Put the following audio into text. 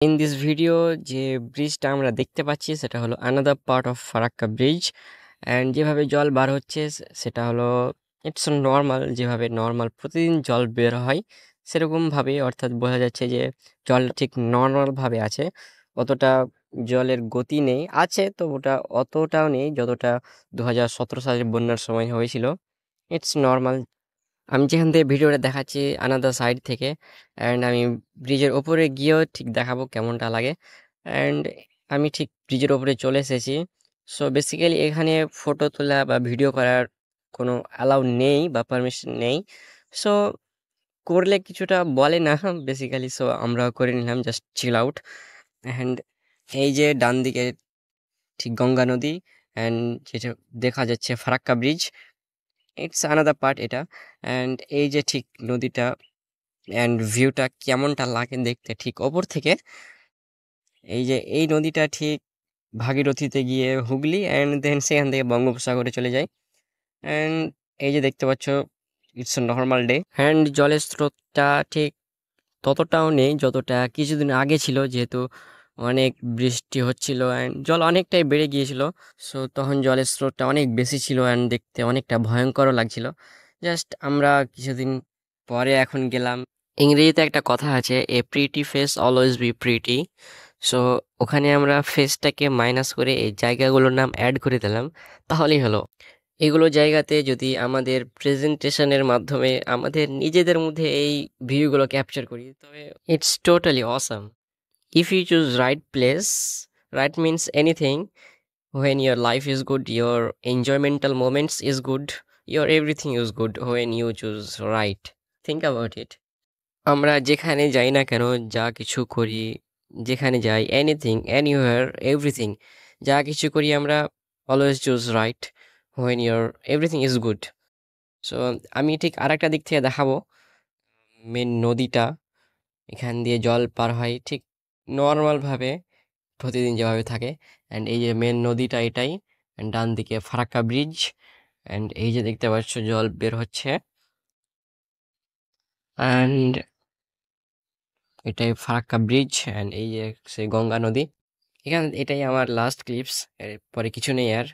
In this video যে ব্রিজটা আমরা দেখতে পাচ্ছি সেটা হলো another part of Farakka bridge and যেভাবে জল বার হচ্ছে সেটা হলো ইটস নর্মাল, যেভাবে নর্মাল প্রতিদিন জল বের হয় সেরকমভাবে, অর্থাৎ বোঝা যাচ্ছে যে জল ঠিক নর্মালভাবে আছে। অতটা জলের গতি নেই, আছে তো ওটা অতটাও নেই যতটা 2017 সালের বন্যার সময় হয়েছিল। It's normal. আমি যেখান থেকে ভিডিওটা দেখাচ্ছি আনাদার সাইড থেকে, অ্যান্ড আমি ব্রিজের ওপরে গিয়েও ঠিক দেখাবো কেমনটা লাগে। অ্যান্ড আমি ঠিক ব্রিজের ওপরে চলে এসেছি। সো বেসিক্যালি এখানে ফটো তোলা বা ভিডিও করার কোনো অ্যালাউ নেই বা পারমিশন নেই। সো করলে কিছুটা বলে না বেসিক্যালি, সো আমরা করে নিলাম জাস্ট চিল আউট। অ্যান্ড এই যে ডান দিকে ঠিক গঙ্গা নদী, অ্যান্ড যেটা দেখা যাচ্ছে Farakka bridge, it's another part এটা। অ্যান্ড এই যে ঠিক নদীটা অ্যান্ড ভিউটা কেমনটা লাগে দেখতে ঠিক ওপর থেকে। এই যে এই নদীটা ঠিক ভাগীরথীতে গিয়ে হুগলি অ্যান্ড দেন সেখান থেকে বঙ্গোপসাগরে চলে যায়। অ্যান্ড এই যে দেখতে পাচ্ছ ইটস নর্মাল ডে, অ্যান্ড জলের স্রোতটা ঠিক ততটাও নেই যতটা কিছুদিন আগে ছিল, যেহেতু অনেক বৃষ্টি হচ্ছিল অ্যান্ড জল অনেকটাই বেড়ে গিয়েছিল। সো তখন জলের স্রোতটা অনেক বেশি ছিল অ্যান্ড দেখতে অনেকটা ভয়ঙ্করও লাগছিল। জাস্ট আমরা কিছুদিন পরে এখন গেলাম। ইংরেজিতে একটা কথা আছে, a pretty face always be pretty. So ওখানে আমরা ফেসটাকে মাইনাস করে এই জায়গাগুলোর নাম অ্যাড করে দিলাম, তাহলেই হলো। এগুলো জায়গাতে যদি আমাদের প্রেজেন্টেশনের মাধ্যমে আমাদের নিজেদের মধ্যে এই ভিউগুলো ক্যাপচার করি, তবে it's totally awesome. If you choose right place, right means anything, when your life is good, your enjoymental moments is good, your everything is good when you choose right. Think about it. আমরা যেখানে যাই না কেন, যা কিছু করি, যেখানে যাই, এনিথিং, এনিওয়ার, এভরিথিং, যা কিছু করি আমরা always choose right when your everything is good. So আমি ঠিক আরেকটা দিক থেকে দেখাবো। মেন নদীটা, এখান দিয়ে জল পার হয় ঠিক নর্মালভাবে প্রতিদিন যেভাবে থাকে। অ্যান্ড এই যে মেন নদীটা এটাই, অ্যান্ড ডান দিকে ফারাক্কা ব্রিজ, অ্যান্ড এই যে দেখতে পাচ্ছ জল বের হচ্ছে, অ্যান্ড এটাই ফারাক্কা ব্রিজ, অ্যান্ড এই যে সেই গঙ্গা নদী। এখানে এটাই আমার লাস্ট ক্লিপস, এরপরে কিছু নেই আর।